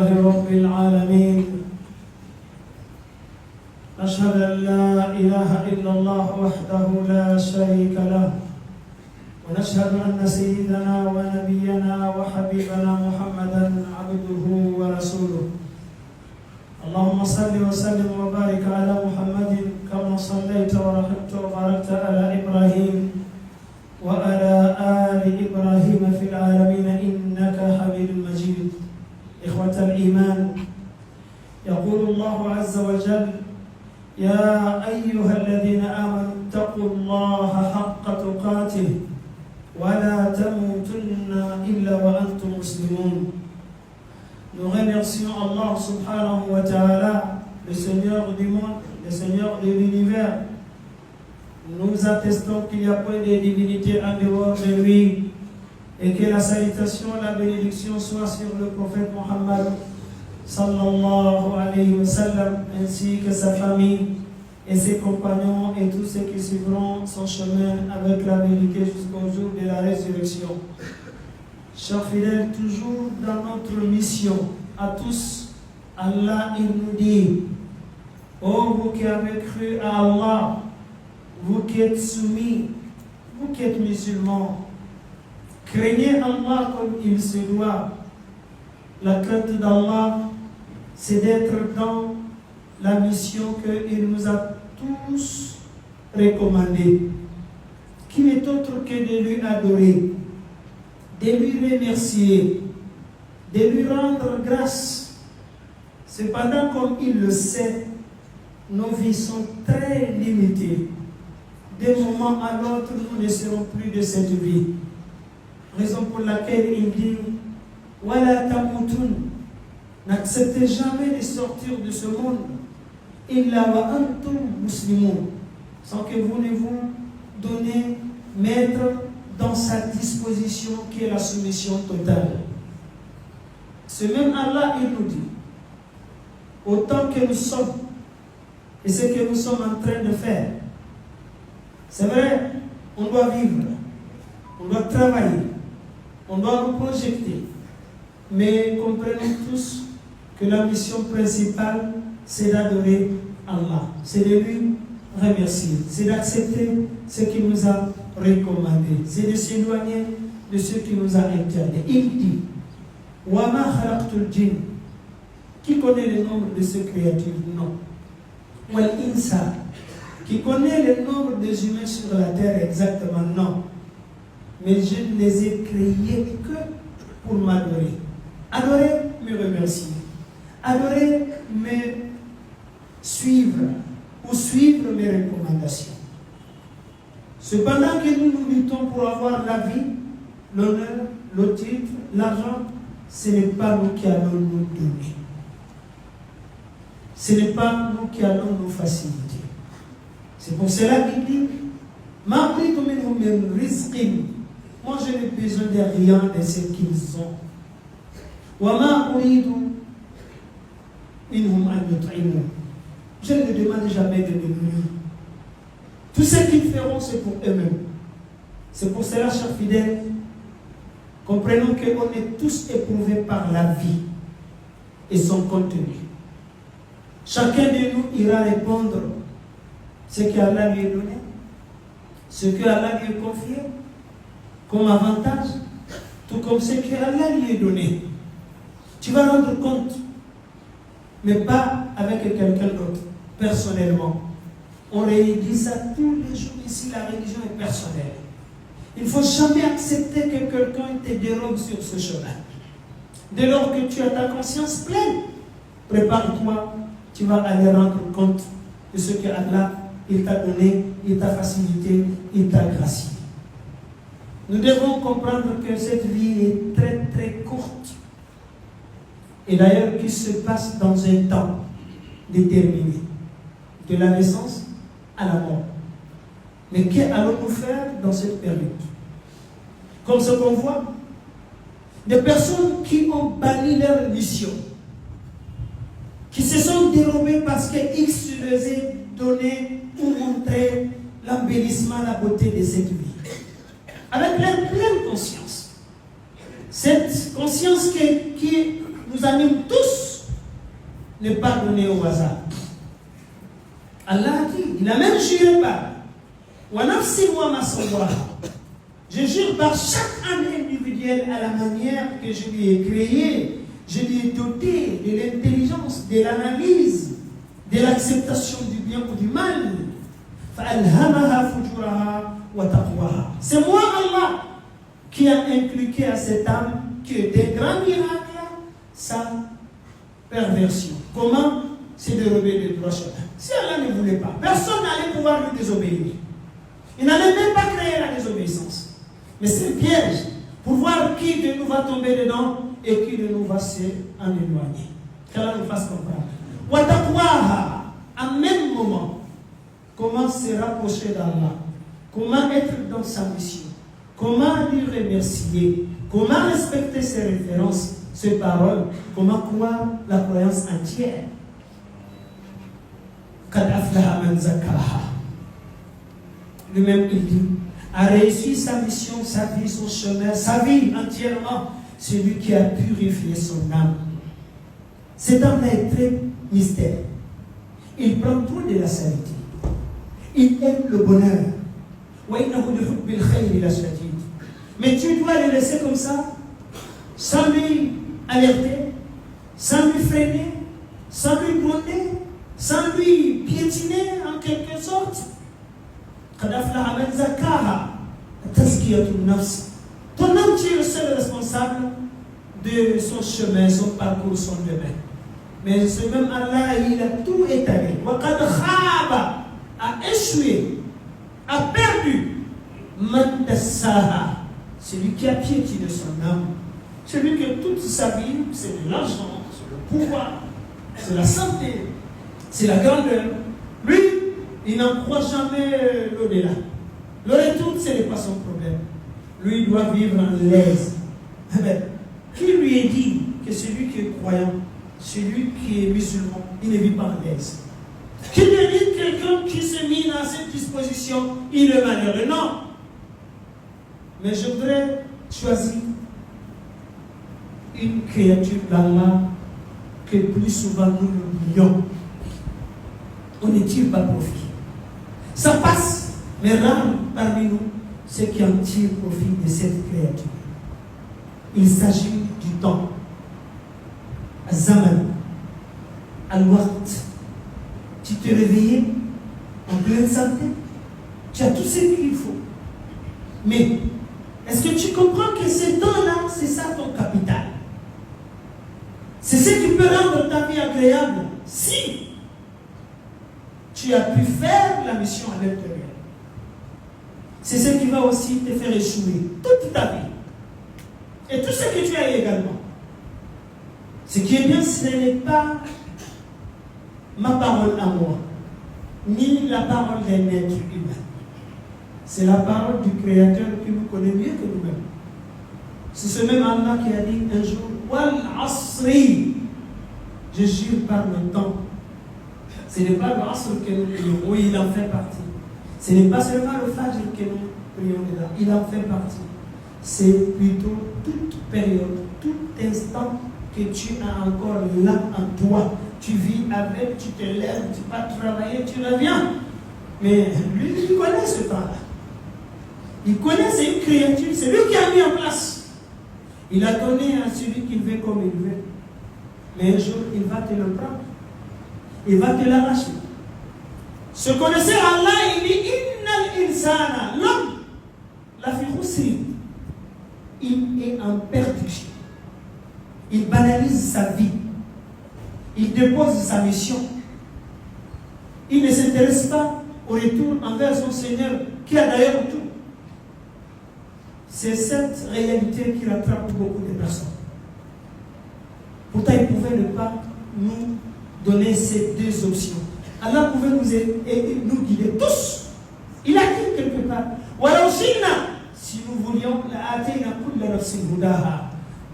رب العالمين أشهد أن لا إله إلا الله وحده لا شريك له ونشهد أن سيدنا ونبينا وحبيبنا محمدا عبده ورسوله اللهم صل وسلم وبارك على محمد كما صليت ورحمت وباركت على إبراهيم وعلى آل إبراهيم في العالمين إنك حميد مجيد. إخوة الإيمان، يقول الله عز وجل: يا أيها الذين آمنوا اتقوا الله حق تقاته ولا تموتن إلا وأنتم مسلمون. Nous remercions Allah subhanahu wa ta'ala, le Seigneur du monde, le Seigneur de l'univers. Nous attestons qu'il n'y a point de divinité en dehors de lui et que la salutation, la bénédiction soit sur le prophète Muhammad sallallahu alayhi wa sallam, ainsi que sa famille et ses compagnons et tous ceux qui suivront son chemin avec la vérité jusqu'au jour de la résurrection. Chers fidèles, toujours dans notre mission à tous, Allah il nous dit: ô vous qui avez cru à Allah, vous qui êtes soumis, vous qui êtes musulmans, craignez Allah comme il se doit. La crainte d'Allah, c'est d'être dans la mission qu'il nous a tous recommandée, qui n'est autre que de lui adorer, de lui remercier, de lui rendre grâce. Cependant, comme il le sait, nos vies sont très limitées. D'un moment à l'autre, nous ne serons plus de cette vie. Raison pour laquelle il dit: Wala tamutun, n'acceptez jamais de sortir de ce monde, illa wa antum muslimun, sans que vous ne vous donnez mettre dans sa disposition qui est la soumission totale. Ce même Allah, il nous dit: autant que nous sommes et ce que nous sommes en train de faire, c'est vrai, on doit vivre, on doit travailler, on doit nous projeter, mais comprenons tous que la mission principale, c'est d'adorer Allah, c'est de lui remercier, c'est d'accepter ce qu'il nous a recommandé, c'est de s'éloigner de ce qui nous a interdit. Il dit: Wa ma khalaqtul jinn. Qui connaît le nombre de ces créatures? Non. Wal insa. Qui connaît le nombre des humains sur la terre exactement? Non. Mais je ne les ai créés que pour m'adorer. Adorer, me remercier. Adorer, me suivre ou suivre mes recommandations. Cependant que nous luttons pour avoir la vie, l'honneur, le titre, l'argent, ce n'est pas nous qui allons nous donner. Ce n'est pas nous qui allons nous faciliter. C'est pour cela qu'il dit: moi, je n'ai besoin de rien de ce qu'ils ont. Je ne demande jamais de me nourrir. Tout ce qu'ils feront, c'est pour eux-mêmes. C'est pour cela, chers fidèles, comprenons qu'on est tous éprouvés par la vie et son contenu. Chacun de nous ira répondre ce qu'Allah lui a donné, ce qu'Allah lui a confié comme avantage, tout comme ce qu'Allah lui a donné. Tu vas rendre compte, mais pas avec quelqu'un d'autre, personnellement. On réunit ça tous les jours ici, la religion est personnelle. Il ne faut jamais accepter que quelqu'un te dérobe sur ce chemin. Dès lors que tu as ta conscience pleine, prépare-toi, tu vas aller rendre compte de ce que Allah il t'a donné, il t'a facilité, il t'a gracié. Nous devons comprendre que cette vie est très très courte. Et d'ailleurs qui se passe dans un temps déterminé. De la naissance à la mort. Mais qu'allons-nous faire dans cette période? Comme ce qu'on voit, des personnes qui ont banni leur mission, qui se sont dérobées parce que X leur a donné ou montré l'embellissement, la beauté de cette vie. Avec leur pleine conscience. Cette conscience qui nous anime tous ne pas donner au hasard. Allah a dit, il a même juré par je jure par chaque âme individuelle à la manière que je lui ai créé, je lui ai doté de l'intelligence, de l'analyse, de l'acceptation du bien ou du mal. C'est moi Allah qui a inculqué à cette âme que des grands miracles, sa perversion. Comment? C'est de rebeller le droit chemin. Si Allah ne voulait pas, personne n'allait pouvoir lui désobéir. Il n'allait même pas créer la désobéissance. Mais c'est un piège pour voir qui de nous va tomber dedans et qui de nous va s'en éloigner. Qu'Allah nous fasse comprendre. Wataqwaha, à même moment, comment se rapprocher d'Allah, comment être dans sa mission, comment lui remercier, comment respecter ses références, ses paroles, comment croire la croyance entière. Qad aflaha man zakkaha. Lui-même il dit, a réussi sa mission, sa vie, son chemin, sa vie entièrement, celui qui a purifié son âme. Cet âme-là est très mystère. Il prend tout de la sainteté. Il aime le bonheur. Mais tu dois le laisser comme ça, sans lui alerter, sans lui freiner, sans lui gronder, sans lui piétiner en quelque sorte. Ton âme, tu es le seul responsable de son chemin, son parcours, son domaine. Mais ce même Allah, il a tout étalé. A échoué, a perdu. Celui qui a piétiné son âme, celui que toute sa vie, c'est de l'argent, c'est le pouvoir, c'est la santé, c'est la grandeur. Lui, il n'en croit jamais l'au-delà. Le retour, ce n'est pas son problème. Lui, il doit vivre en l'aise. Qui lui est dit que celui qui est croyant, celui qui est musulman, il ne vit pas en l'aise? Qui lui dit quelqu'un qui s'est mis dans cette disposition, il est malheureux? Non. Mais je voudrais choisir une créature d'Allah que plus souvent nous l'oublions. On ne tire pas profit. Ça passe, mais rares parmi nous ceux qui en tirent profit de cette créature. Il s'agit du temps. Al-Zaman, Al-Waqt. Tu te réveilles en pleine santé. Tu as tout ce qu'il faut. Mais est-ce que tu comprends que ce temps-là, c'est ça ton capital? C'est ce qui peut rendre ta vie agréable si tu as pu faire la mission à l'intérieur. C'est ce qui va aussi te faire échouer toute ta vie. Et tout ce que tu as également. Ce qui est bien, ce n'est pas ma parole à moi, ni la parole d'un être humain. C'est la parole du Créateur qui nous connaît mieux que nous-mêmes. C'est ce même Allah qui a dit un jour, Wal Asri, je jure par le temps. Ce n'est pas le Asr que nous prions, oui, il en fait partie. Ce n'est pas seulement le Fajr que nous prions là, il en fait partie. C'est plutôt toute période, tout instant que tu as encore là en toi. Tu vis avec, tu te lèves, tu vas travailler, tu reviens. Mais lui, il connaît ce temps-là. Il connaît, c'est une créature, c'est lui qui a mis en place. Il a donné à celui qu'il veut comme il veut. Mais un jour, il va te le prendre. Il va te l'arracher. Se connaissait Allah, il dit Innal insana, l'homme, la fi, il est en perdition. Il banalise sa vie. Il dépose sa mission. Il ne s'intéresse pas au retour envers son Seigneur, qui a d'ailleurs tout. C'est cette réalité qui rattrape beaucoup de personnes. Pourtant, il pouvait ne pas nous donner ces deux options. Allah pouvait nous aider et nous guider tous. Il a dit quelque part, si nous voulions,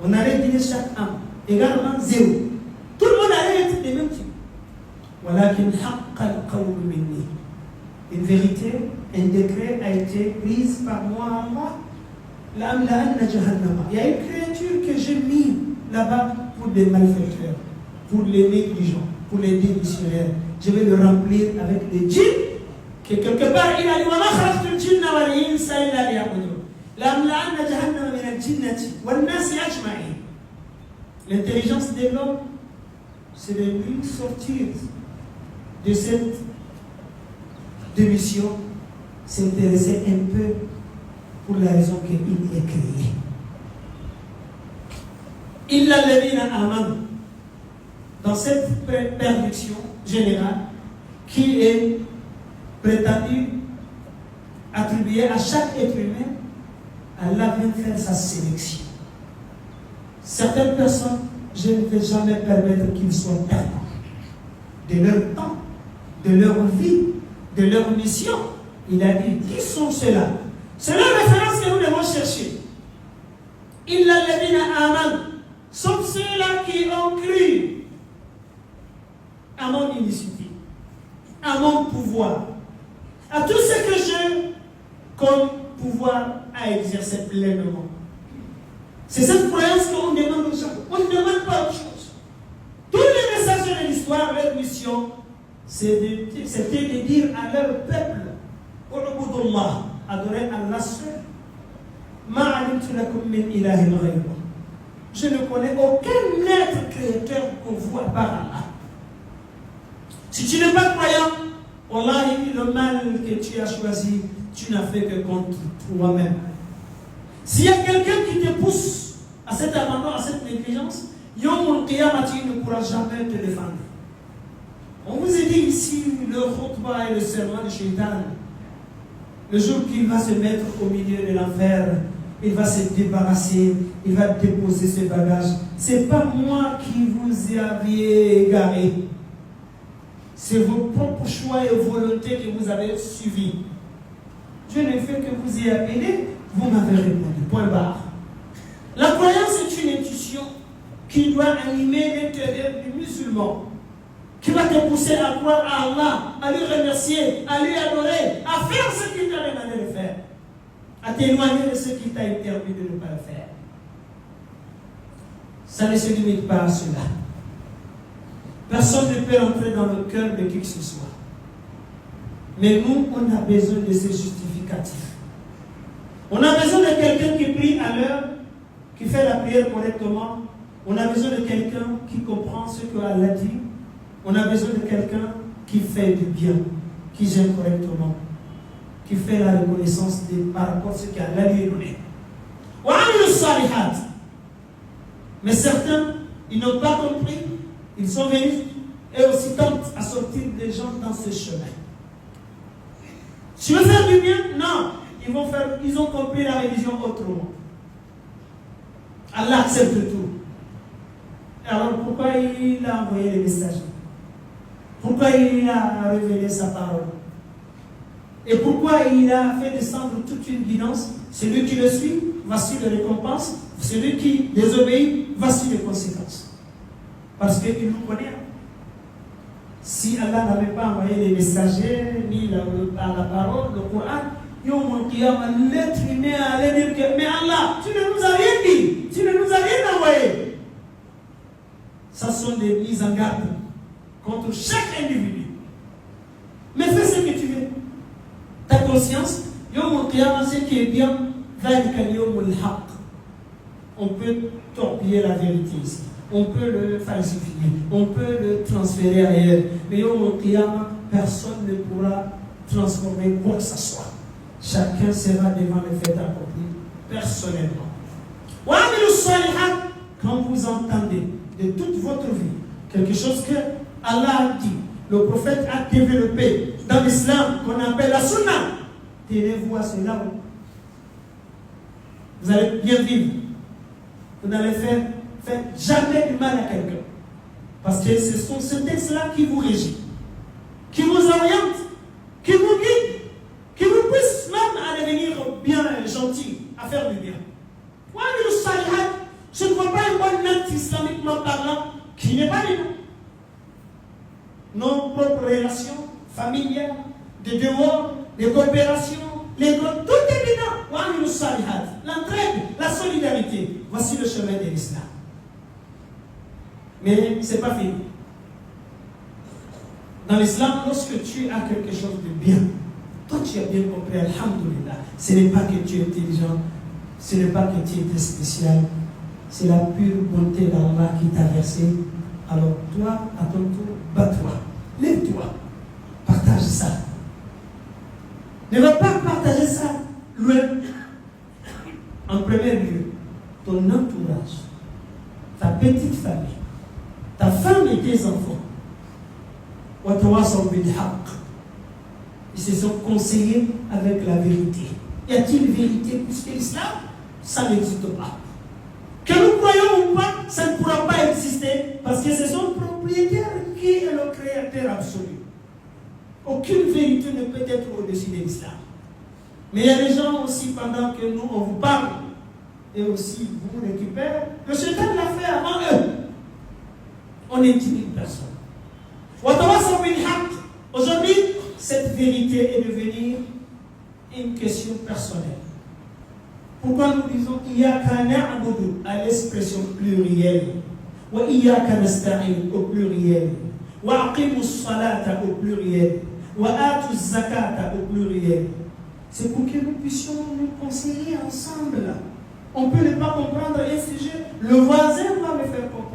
on allait guider chaque âme, également zéro. Tout le monde allait être des mêmes types. Une vérité, un décret a été pris par moi, Allah. Il y a une créature que j'ai mis là-bas pour des malfaiteurs, pour les négligents, pour les démissionnaires. Je vais le remplir avec des djinns, que quelque part il a dit وَمَا خَلَقْتُ الْجِنَّ وَالْإِنسَ إِلَّا لِيَعْبُدُونِ لَأَمْلَأَنَّ جَهَنَّمَ مِنَ الْجِنَّةِ وَالنَّاسِ أَجْمَعِينَ. L'intelligence de l'homme, c'est de lui sortir de cette démission, s'intéresser un peu pour la raison qu'il est créé. إِلَّا الَّذِينَ آمَنُوا. Dans cette perdition générale qui est prétendue, attribuée à chaque être humain, Allah vient faire sa sélection. Certaines personnes, je ne vais jamais permettre qu'ils soient perdants de leur temps, de leur vie, de leur mission. Il a dit, qui sont ceux-là? C'est la référence que nous devons chercher. Illa alladhina amanu, sauf ceux-là qui ont cru à mon initiative, à mon pouvoir, à tout ce que j'ai comme pouvoir à exercer pleinement. C'est cette croyance qu'on demande aux gens. On ne demande pas autre chose. Tous les messagers de l'histoire, leur mission, c'était de dire à leur peuple, U'budullah, adorez Allah seul. Ma alimtu lakum min ilahin ghayruh. Je ne connais aucun être créateur qu'on voit par Allah. Si tu n'es pas croyant, wallahi, le mal que tu as choisi, tu n'as fait que contre toi-même. S'il y a quelqu'un qui te pousse à cet abandon, à cette négligence, Yawmul Qiyamah, tu ne pourras jamais te défendre. On vous a dit ici le khutbah et le serment de Shaitan. Le jour qu'il va se mettre au milieu de l'enfer, il va se débarrasser, il va déposer ses bagages. Ce n'est pas moi qui vous aviez égaré. C'est vos propres choix et volontés que vous avez suivis. Je n'ai fait que vous y appeler, vous m'avez répondu. Point barre. La croyance est une intuition qui doit animer l'intérieur du musulman, qui va te pousser à croire à Allah, à lui remercier, à lui adorer, à faire ce qu'il t'a demandé de faire, à t'éloigner de ce qu'il t'a interdit de ne pas le faire. Ça ne se limite pas à cela. Personne ne peut entrer dans le cœur de qui que ce soit. Mais nous, on a besoin de ces justificatifs. On a besoin de quelqu'un qui prie à l'heure, qui fait la prière correctement. On a besoin de quelqu'un qui comprend ce que Allah dit. On a besoin de quelqu'un qui fait du bien, qui gère correctement, qui fait la reconnaissance par rapport à ce qu'Allah lui a donné. Mais certains, ils n'ont pas compris. Ils sont venus et aussi tentent à sortir des gens dans ce chemin. Tu veux faire du bien? Non. Ils ont compris la religion autrement. Allah accepte tout. Alors pourquoi il a envoyé les messagers? Pourquoi il a révélé sa parole? Et pourquoi il a fait descendre toute une guidance? Celui qui le suit, voici les récompenses. Celui qui désobéit, voici les conséquences. Parce qu'il nous connaît. Si Allah n'avait pas envoyé les messagers, ni la parole, le Coran, l'être humain allait dire que, mais Allah, tu ne nous as rien dit, tu ne nous as rien envoyé. Ça sont des mises en garde contre chaque individu. Mais fais ce que tu veux. Ta conscience, ce qui est bien, on peut torpiller la vérité ici. On peut le falsifier, on peut le transférer ailleurs. Mais au Qiyamah, personne ne pourra transformer quoi que ce soit. Chacun sera devant le fait accompli personnellement. Quand vous entendez de toute votre vie quelque chose que Allah a dit, le prophète a développé dans l'islam qu'on appelle la sunna, tenez-vous à cela. Vous allez bien vivre. Vous n'allez faire jamais du mal à quelqu'un. Parce que ce sont ces textes-là qui vous régit, qui vous orientent, qui vous guident, qui vous poussent même à devenir bien gentil, à faire du bien. Je ne vois pas un bon acte islamiquement parlant qui n'est pas de nous. Nos propres relations familiales, de devoirs, de coopération, tout est dedans. L'entraide, la solidarité. Voici le chemin de l'islam. Mais ce n'est pas fini. Dans l'islam, lorsque tu as quelque chose de bien, toi tu as bien compris, alhamdoulilah, ce n'est pas que tu es intelligent, ce n'est pas que tu étais spécial, c'est la pure bonté d'Allah qui t'a versé. Alors toi, à ton tour, bats-toi, lève-toi, partage ça. Ne va pas partager ça loin. En premier lieu, ton entourage, ta petite famille, ta femme et tes enfants. Ils se sont conseillés avec la vérité. Y a-t-il vérité plus que l'islam? Ça n'existe pas. Que nous croyons ou pas, ça ne pourra pas exister parce que c'est son propriétaire qui est le créateur absolu. Aucune vérité ne peut être au-dessus de l'islam. Mais il y a des gens aussi, pendant que nous, on vous parle, et aussi vous récupérez, le Shaitan l'a fait avant eux. On n'intimide personne. Aujourd'hui, cette vérité est devenue une question personnelle. Pourquoi nous disons Iyaka na'budu à l'expression plurielle, wa Iyaka nasta'in au pluriel, wa aqimus salata au pluriel, wa atuz zakata au pluriel. C'est pour que nous puissions nous conseiller ensemble. On peut ne pas comprendre un sujet, le voisin va me faire comprendre.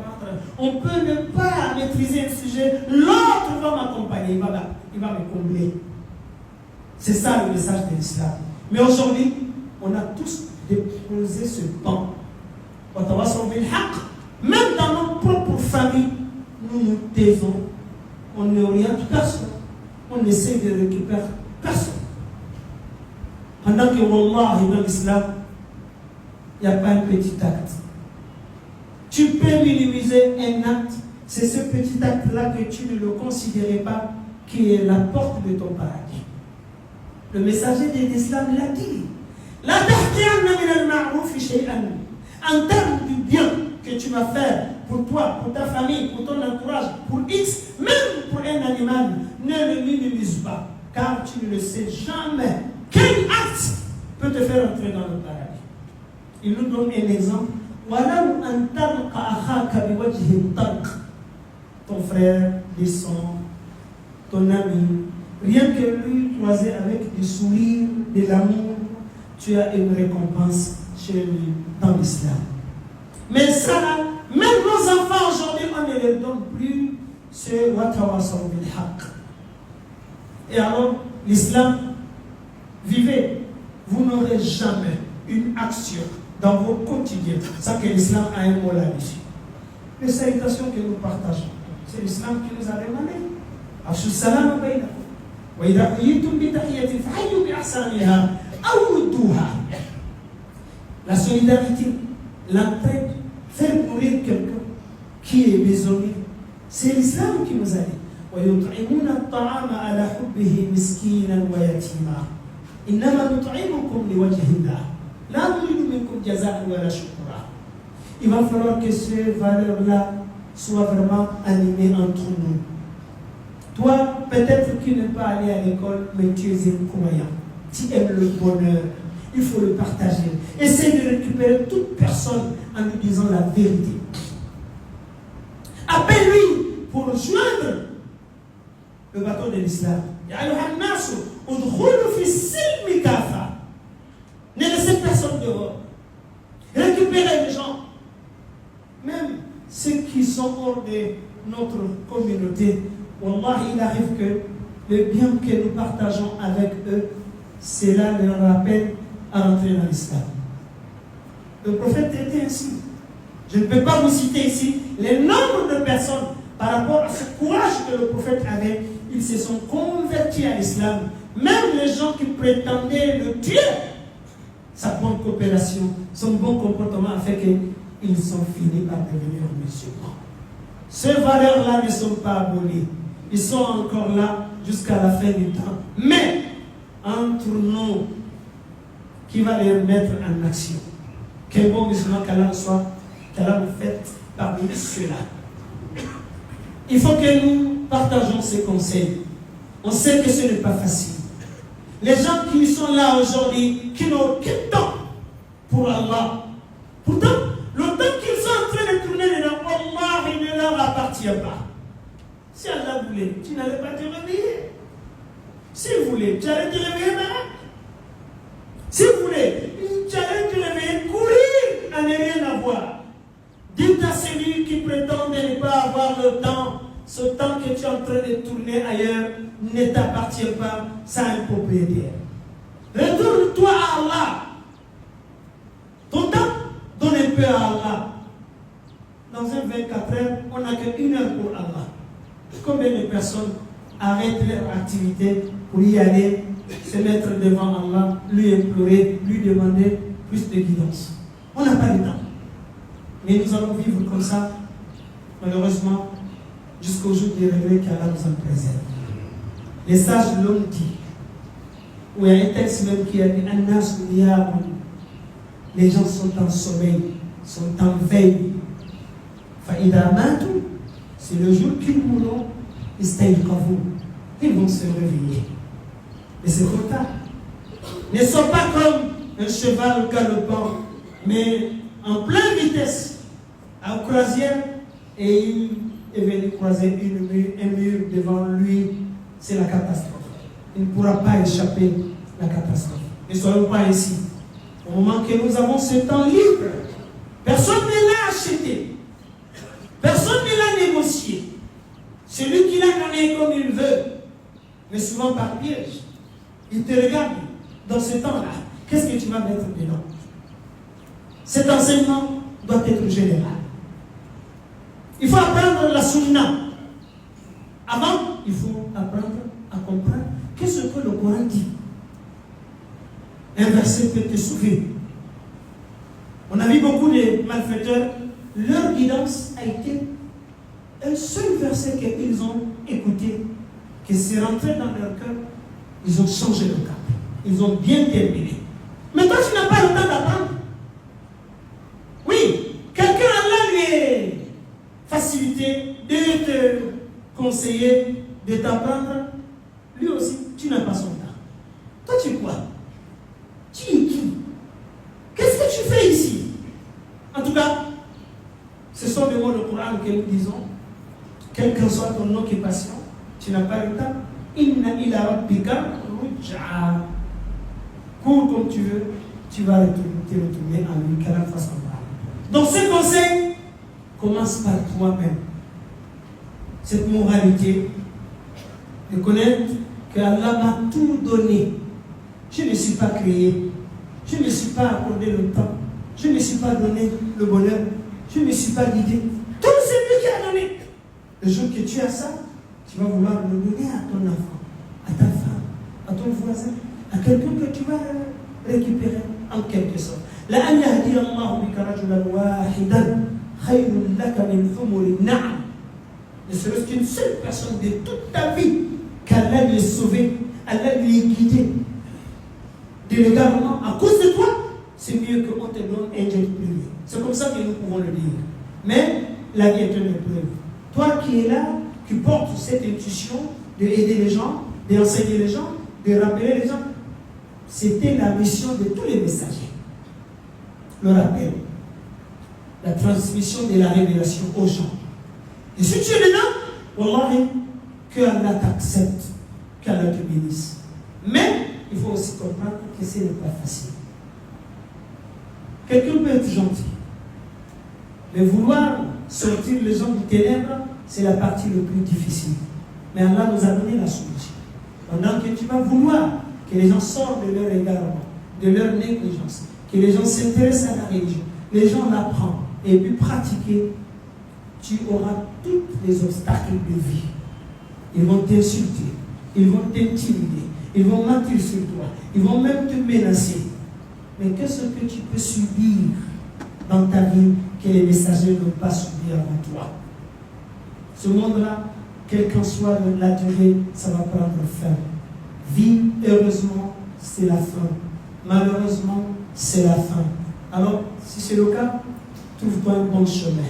On peut ne pas maîtriser un sujet, l'autre va m'accompagner, il va me combler. C'est ça le message de l'islam. Mais aujourd'hui, on a tous déposé ce pan. Même dans nos propres familles, nous nous taisons. On ne oriente personne. On essaie de récupérer personne. Pendant que, Wallah, dans l'islam, il n'y a pas un petit acte. Tu peux minimiser un acte. C'est ce petit acte-là que tu ne le considérais pas qui est la porte de ton paradis. Le messager de l'islam l'a dit. La en termes du bien que tu vas faire pour toi, pour ta famille, pour ton entourage, pour X, même pour un animal, ne le minimise pas. Car tu ne le sais jamais. Quel acte peut te faire entrer dans le paradis? Il nous donne un exemple. Ton frère, des sangs, ton ami, rien que lui croiser avec des sourires, de l'amour, tu as une récompense chez lui dans l'islam. Mais ça, même nos enfants aujourd'hui, on ne leur donne plus ce watawasaw bil haqq. Et alors, l'islam, vivez, vous n'aurez jamais une action dans vos quotidiens sans que l'islam a un mot là-dessus. Les salutations que nous partageons, c'est l'islam qui nous a demandé. Afshu salam bainakum. Wa idha huyitum bi tahiyatin fahayyu bi ahsaniha aw rudduha. La solidarité, l'entraide, faire mourir quelqu'un qui est besogneux, c'est l'islam qui nous a dit. ويطعمون الطعام على حبه مسكينا ويتيما إنما نطعمكم لوجه الله لا نريد منكم جزاء ولا شكورا. Il va falloir que ces valeurs-là soient vraiment animées entre nous. Toi, peut-être que tu n'es pas allé à l'école, mais tu es un croyant. Tu aimes le bonheur. Il faut le partager. Essaye de récupérer toute personne en lui disant la vérité. Appelle-lui pour joindre le bateau de l'islam. Ne laissez personne dehors. Récupérez les gens. Même ceux qui sont hors de notre communauté. Wallah, il arrive que le bien que nous partageons avec eux, cela leur rappelle à rentrer dans l'islam. Le prophète était ainsi. Je ne peux pas vous citer ici les nombres de personnes par rapport à ce courage que le prophète avait. Ils se sont convertis à l'islam. Même les gens qui prétendaient le tuer, sa bonne coopération, son bon comportement a fait qu'ils sont finis par devenir musulmans. Ces valeurs-là ne sont pas abolies. Ils sont encore là jusqu'à la fin du temps. Mais, entre nous, qui va les mettre en action? Quel bon musulman qu'Allah soit, qu'Allah nous fasse parmi ceux-là. Il faut que nous partageons ces conseils. On sait que ce n'est pas facile. Les gens qui sont là aujourd'hui, qui n'ont aucun temps pour Allah, pourtant, le temps qu'ils sont en train de tourner dedans, Allah, il ne leur a t'appartient pas. Si Allah voulait, tu n'allais pas te réveiller. S'il voulait, tu allais te réveiller malade. S'il voulait, tu allais te réveiller, courir à ne rien avoir. Dites à celui qui prétend ne pas avoir le temps, ce temps que tu es en train de tourner ailleurs ne t'appartient pas, ça a un propriétaire. Retourne-toi à Allah. Ton temps, donne un peu à Allah. Dans un 24 heures, on n'a qu'une heure pour Allah. Combien de personnes arrêtent leur activité pour y aller, se mettre devant Allah, lui implorer, lui demander plus de guidance? On n'a pas le temps. Mais nous allons vivre comme ça, malheureusement, jusqu'au jour du réveil qu'Allah nous en préserve. Les sages l'ont dit. Où il y a un texte même qui a dit Annas Niyamun. Les gens sont en sommeil, sont en veille. Fa'ida Matou, c'est le jour qu'ils mourront, ils vont se réveiller. Mais c'est trop tard. Ne sois pas comme un cheval galopant, mais en pleine vitesse, en croisière, et il est venu croiser un mur devant lui. C'est la catastrophe. Il ne pourra pas échapper à la catastrophe. Ne soyons pas ici. Au moment que nous avons ce temps libre, personne ne l'a acheté. Personne ne l'a négocié. Celui qui l'a donné comme il veut, mais souvent par piège. Il te regarde dans ce temps-là. Qu'est-ce que tu vas mettre dedans? Cet enseignement doit être général. Il faut apprendre la sunna. Avant, il faut apprendre à comprendre qu'est-ce que le Coran dit. Un verset peut te sauver. On a vu beaucoup de malfaiteurs, leur guidance a été un seul verset qu'ils ont écouté, qui s'est rentré dans leur cœur, ils ont changé le cap. Ils ont bien terminé. Mais toi, tu n'as pas le temps d'apprendre. Oui, quelqu'un Allah lui est facilité de te conseiller, de t'apprendre. Lui aussi, tu n'as pas son temps. Toi, tu es quoi? Tu es qui? Qu'est-ce que tu fais ici? En tout cas, ce sont des mots du Coran que nous disons. Quel que soit ton occupation, tu n'as pas le temps. Inna ila rabbika ruj'a. Cours comme tu veux, tu vas te retourner en lui, qu'Allah fasse en parler. Donc ce conseil commence par toi-même. Cette moralité de connaître que Allah m'a tout donné. Je ne suis pas créé. Je ne suis pas accordé le temps. Je ne suis pas donné le bonheur. Je ne suis pas guidé. Tout c'est lui qui a donné. Le jour que tu as ça, tu vas vouloir le donner à ton enfant, à ta femme, à ton voisin, à quelqu'un que tu vas récupérer en quelque sorte. La an yahdi Allah bika rajulan wahidan khayrun laka min humuri na'am. Ne serait-ce qu'une seule personne de toute ta vie qu'Allah lui ait sauvé, Allah lui ait guidé de l'égarement à cause de toi, c'est mieux qu'on te donne un jet privé. C'est comme ça que nous pouvons le dire. Mais la vie est une épreuve. Toi qui es là, qui portes cette intuition d'aider les gens, d'enseigner les gens, de rappeler les gens, c'était la mission de tous les messagers. Le rappel, la transmission de la révélation aux gens. Et si tu es dedans, wallahi, que Allah t'accepte, qu'Allah te bénisse. Mais il faut aussi comprendre que ce n'est pas facile. Quelqu'un peut être gentil, mais vouloir sortir les gens du ténèbres, c'est la partie la plus difficile. Mais Allah nous a donné la solution. Pendant que tu vas vouloir que les gens sortent de leur égarement, de leur négligence, que les gens s'intéressent à la religion, les gens l'apprennent et puis pratiquer, tu auras tous les obstacles de vie. Ils vont t'insulter, ils vont t'intimider, ils vont mentir sur toi, ils vont même te menacer. Mais qu'est-ce que tu peux subir dans ta vie que les messagers n'ont pas subi avant toi? Ce monde-là, quelle qu'en soit la durée, ça va prendre fin. Vie, heureusement, c'est la fin. Malheureusement, c'est la fin. Alors, si c'est le cas, trouve-toi un bon chemin.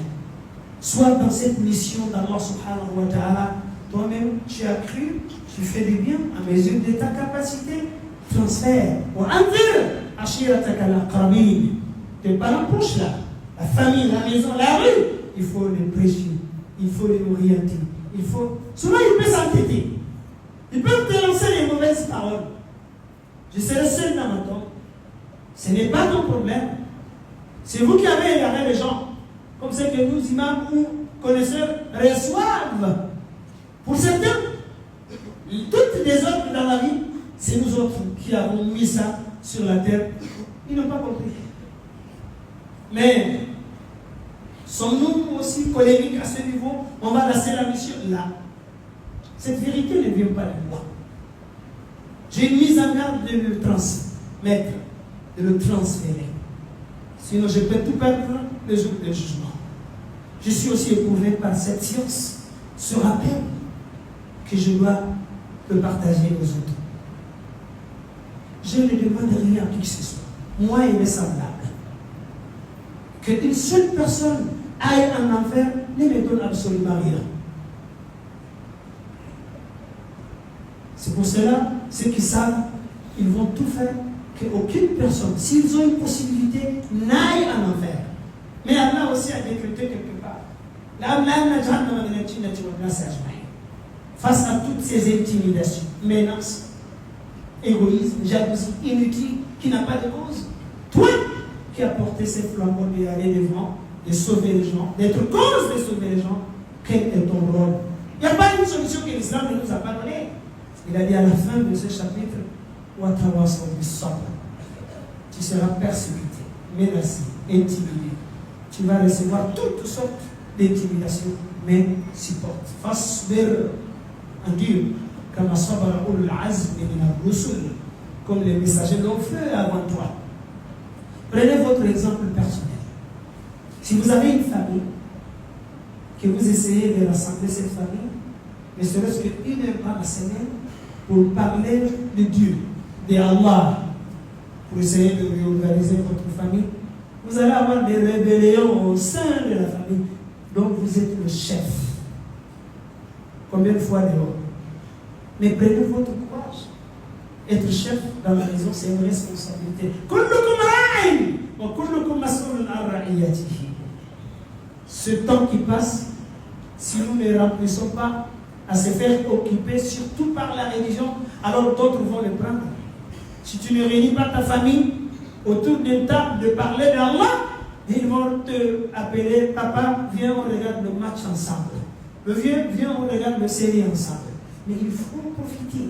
Sois dans cette mission d'Allah subhanahu wa ta'ala. Toi-même, tu as cru, tu fais du bien à mesure de ta capacité. Transfert. Ou anzir tes parents proches là, la famille, la maison, la rue, il faut les prêcher. il faut les orienter. Souvent, il peut s'entêter. Ils peuvent te lancer les mauvaises paroles. Je serai seul dans ma tombe. Ce n'est pas ton problème. C'est vous qui avez égaré les gens. Comme c'est que nous, imams ou connaisseurs, reçoivent. Pour certains, toutes les œuvres dans la vie, c'est nous autres qui avons mis ça sur la terre. Ils n'ont pas compris. Mais sommes-nous aussi polémiques à ce niveau? On va lasser la mission là. Cette vérité ne vient pas de moi. J'ai une mise en garde de le transmettre, de le transférer. Sinon, je peux tout perdre le jour du jugement. Je suis aussi éprouvé par cette science, ce rappel que je dois le partager aux autres. Je ne demande rien à qui que ce soit. Moi et mes semblables. Qu'une seule personne aille en enfer ne me donne absolument rien. C'est pour cela, ceux qui savent, ils vont tout faire qu'aucune personne, s'ils ont une possibilité, n'aille en enfer. Mais Allah aussi a décrété quelque part. Face à toutes ces intimidations, menaces, égoïsme, jalousie, inutile, qui n'a pas de cause. Toi qui as porté ces flambeaux d'aller devant, de sauver les gens, d'être cause de sauver les gens, quel est ton rôle? Il n'y a pas une solution que l'islam ne nous a pas donnée. Il a dit à la fin de ce chapitre, tu seras persécuté, menacé, intimidé. Tu vas recevoir toutes sortes d'intimidations, mais supporte. Fasbir en Dieu, comme les messagers l'ont fait avant toi. Prenez votre exemple personnel. Si vous avez une famille, que vous essayez de rassembler cette famille, ne serait-ce qu'une heure par la semaine, pour parler de Dieu, de Allah, pour essayer de réorganiser votre famille, vous allez avoir des rébellions au sein de la famille. Donc vous êtes le chef. Combien de fois dehors? Mais prenez votre courage. Être chef dans la maison, c'est une responsabilité. Ce temps qui passe, si nous ne remplissons pas à se faire occuper, surtout par la religion, alors d'autres vont le prendre. Si tu ne réunis pas ta famille autour d'une table de parler d'Allah, ils vont te appeler, papa, viens, on regarde le match ensemble. Viens, on regarde le série ensemble. Mais il faut profiter.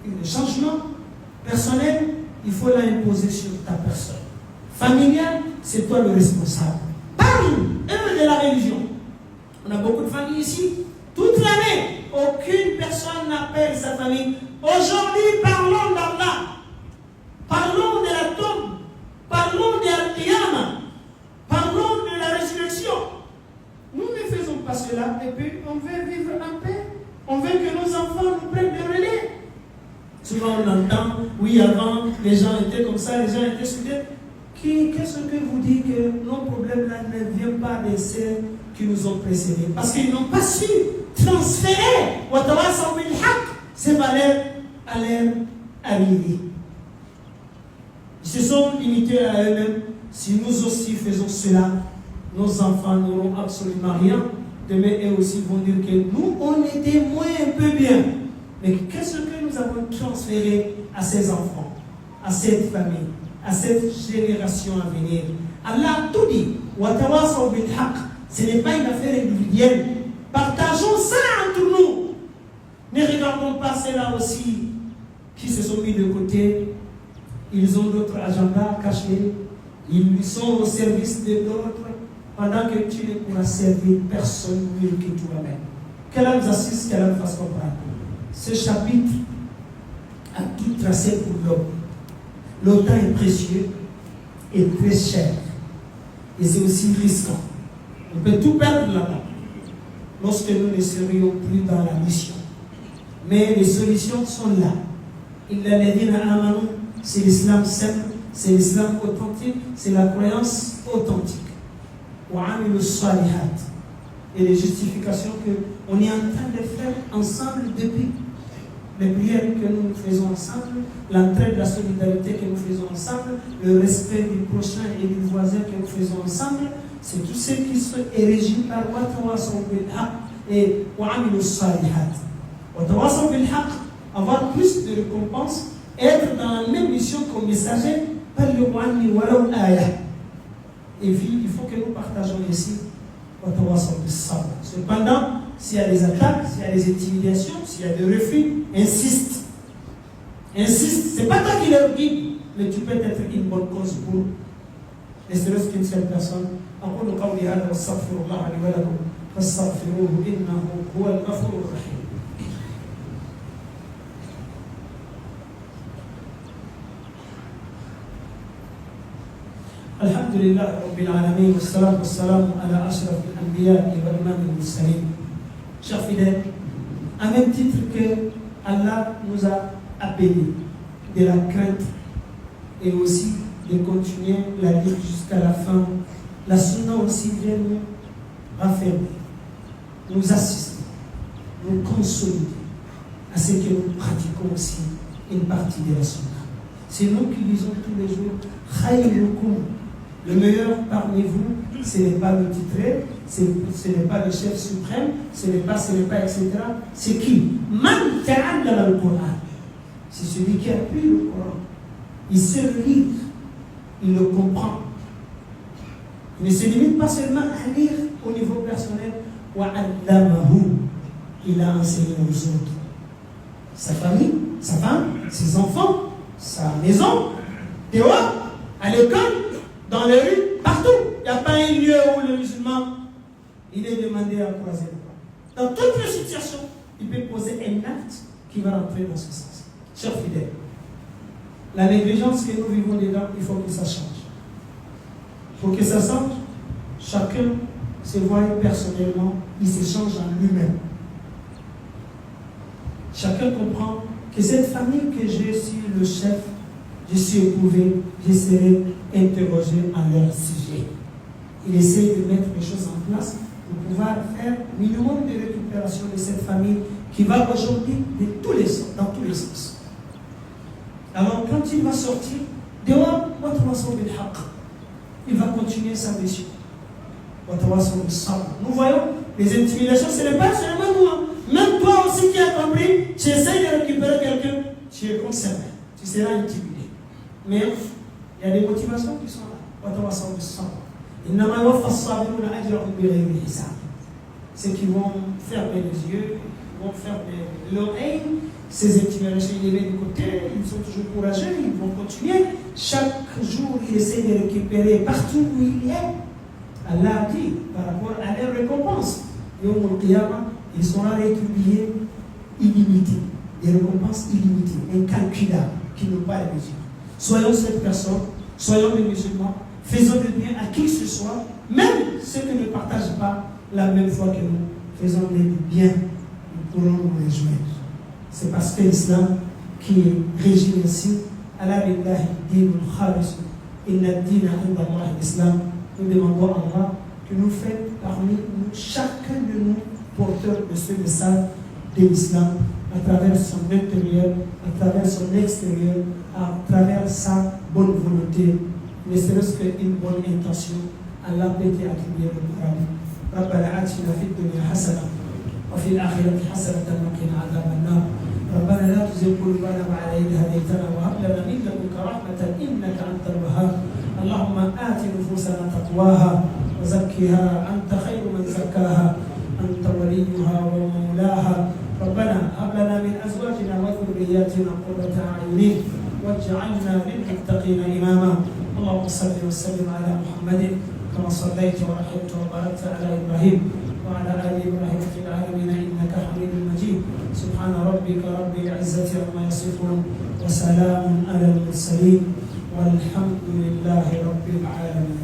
Le changement personnel, il faut l'imposer sur ta personne. Familial, c'est toi le responsable. Parle, œuvre de la religion. On a beaucoup de familles ici. Toute l'année, aucune personne n'appelle sa famille. Aujourd'hui, parlons d'Allah. Parlons de la tombe. Parlons de Al-Qiyamah. Parlons de la résurrection. Nous ne faisons pas cela et puis on veut vivre en paix. On veut que nos enfants nous prennent le relais. Souvent on entend, oui, avant, les gens étaient comme ça, les gens étaient soudés. Qu'est-ce que vous dites que nos problèmes-là ne viennent pas de ceux qui nous ont précédés? Parce qu'ils n'ont pas su transférer ces valeurs à leur arrivée. Ils se sont limités à eux-mêmes. Si nous aussi faisons cela, nos enfants n'auront absolument rien. Demain, eux aussi vont dire que nous, on était moins un peu bien. Mais qu'est-ce que nous avons transféré à ces enfants, à cette famille, à cette génération à venir? Allah a tout dit. Ce n'est pas une affaire individuelle. Partageons ça entre nous. Ne regardons pas ceux-là aussi qui se sont mis de côté. Ils ont d'autres agendas cachés. Ils sont au service de d'autres pendant que tu ne pourras servir personne mieux que toi-même. Qu'Allah nous assiste, qu'Allah nous fasse comprendre. Ce chapitre a tout tracé pour l'homme. Le temps est précieux et très cher. Et c'est aussi risquant. On peut tout perdre là-bas lorsque nous ne serions plus dans la mission. Mais les solutions sont là. C'est l'islam simple, c'est l'islam authentique, c'est la croyance authentique. Et les justifications qu'on est en train de faire ensemble les prières que nous faisons ensemble, l'entraide, la solidarité que nous faisons ensemble, le respect du prochain et du voisin que nous faisons ensemble, c'est tout ce qui est régi par Watawasaw bil-haq et Wa'amilu s-salihat. Watawasaw bil-haq, avoir plus de récompenses, être dans la même mission comme messager, Ballighu anni walaw aya. Et puis, il faut que nous partageons ici Watawasaw bis-sabr. Cependant, s'il y a des attaques, s'il y a des intimidations, s'il y a des refus, insiste. Insiste. Ce n'est pas toi qui leur guide, mais tu peux être une bonne cause pour ne serait-ce qu'une seule personne. أقول قولي هذا واستغفر الله لي ولكم فاستغفروه إنه هو الغفور الرحيم. الحمد لله رب العالمين والصلاة والسلام على أشرف الأنبياء وإمام المرسلين. Chers fidèles, à même titre que Allah nous a appelés de la crainte et aussi de continuer la lutte jusqu'à la fin, la sunna aussi vient nous raffermir, nous assister, nous consolider à ce que nous pratiquons aussi une partie de la sunna. C'est nous qui disons tous les jours Khayrukum, le meilleur parmi vous, ce n'est pas le titré, ce n'est pas le chef suprême, ce n'est pas, etc. C'est qui? Man ta'allama al-Qur'an. C'est celui qui a appris le Coran. Il sait le lire, il le comprend. Il ne se limite pas seulement à lire au niveau personnel. Wa'allamahu, il a enseigné aux autres. Sa famille, sa femme, ses enfants, sa maison, dehors, à l'école, dans les rues, partout. Il n'y a pas un lieu où le musulman, il est demandé à croiser le pas. Dans toutes les situations, il peut poser un acte qui va rentrer dans ce sens. Chers fidèles, la négligence que nous vivons dedans, il faut que ça change. Pour que ça change, chacun se voit personnellement, il se change en lui-même. Chacun comprend que cette famille que je suis le chef, je suis éprouvé, je serai interrogé en leur sujet. Il essaie de mettre les choses en place pour pouvoir faire minimum de récupération de cette famille qui va aujourd'hui de tous les sens, dans tous les sens. Alors quand il va sortir, dehors, il va continuer sa mission. Nous voyons les intimidations, ce n'est pas seulement nous. Même toi aussi qui as compris, tu essaies de récupérer quelqu'un, tu es concerné, tu seras intimidé. Mais il y a des motivations qui sont là. Ceux qui vont fermer les yeux, vont fermer l'oreille, ces intimidations, ils les mettent de côté, ils sont toujours courageux, ils vont continuer. Chaque jour, ils essaient de récupérer partout où il est. Allah a dit par rapport à leurs récompenses. Ils seront rétribués illimités. Des récompenses illimitées, incalculables, qui n'ont pas de mesure. Soyons cette personne, soyons des musulmans, faisons du bien à qui que ce soit, même ceux qui ne partagent pas la même foi que nous, faisons du bien, nous pourrons nous réjouir. C'est parce que l'islam qui est régi ainsi, Allah billahi dinul khalis, inna dina inda Allah l'islam, nous demandons à Allah que nous fasse parmi nous, chacun de nous, porteurs de ce message de l'islam, à travers son intérieur, à travers son extérieur, à travers sa bonne volonté, ne serait-ce qu'une bonne intention. Allah peut attribuer le paradis. ربنا آتنا في الدنيا حسنة وفي الآخرة حسنة وقنا عذاب النار. ربنا لا تزغ قلوبنا بعد إذ هديتنا وهب لنا من لدنك رحمة إنك أنت الوهاب. اللهم آت نفوسنا تقواها وزكها أنت خير من زكاها أنت وليها ومولاها. ربنا هب لنا من أزواجنا وذرياتنا قرة أعين واجعلنا للمتقين إماما. اللهم صل وسلم على محمد كما صليت ورحمت وباركت على إبراهيم وعلى آل إبراهيم في العالمين إنك حميد مجيد. سبحان ربك رب العزة عما يصفون وسلام على المرسلين والحمد لله رب العالمين.